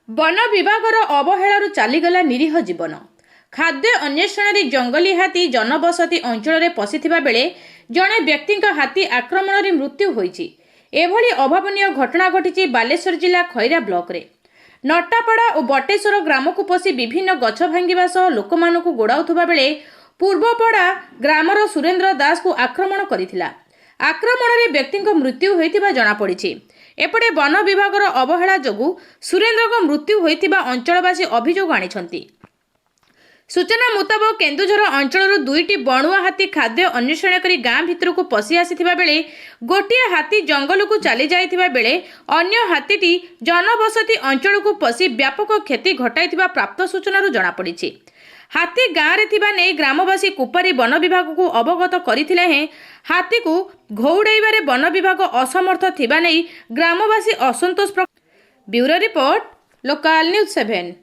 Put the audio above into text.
One विभागर अवहेलारू चलीगला निरीह जीवन। खाद्य अन्वेषण जंगली हाथी जनबसती अंचल पशिथिबा बेले जड़े व्यक्ति हाथी आक्रमण मृत्यु होईछि। एभली अभावनीय घटना घटी बालेश्वर जिला खैरा ब्लॉक रे नटापड़ा और बटेश्वर ग्राम को पशि विभिन्न गछ भांगिबा सह लोकमानकु गोड़ाउथबा बेले पूर्वपड़ा ग्रामर सुरेंद्र दास को आक्रमण करिथिला। आक्रमण में व्यक्ति मृत्यु होइथिबा जणा पड़िछि। एपटे वन विभागर अवहेला जोगु सुरेंद्र मृत्यु होइथिबा अंचलवासी अभियोग आनिछंती। सूचना मुताबक केन्दुझर अंचल दुईटी बणुआ हाथी खाद्य अन्वेषण करी गाँ भितर को पशि आसिथिबा बेले गोटिए हाथी जंगल को चली जाइथिबा बेले अन्य हाथीटी जनबसती अंचल को पशि व्यापक क्षति घटाइथिबा प्राप्त सूचना जणा पड़िछि। हाथी गाँव में थिबा नै ग्रामवासी कुपारी वन विभाग को अवगत करथिले हें हाथी को घौड़ाइबारे वन विभाग असमर्थ थिबा नै ग्रामवासी असंतोष। Bureau report, local news 7।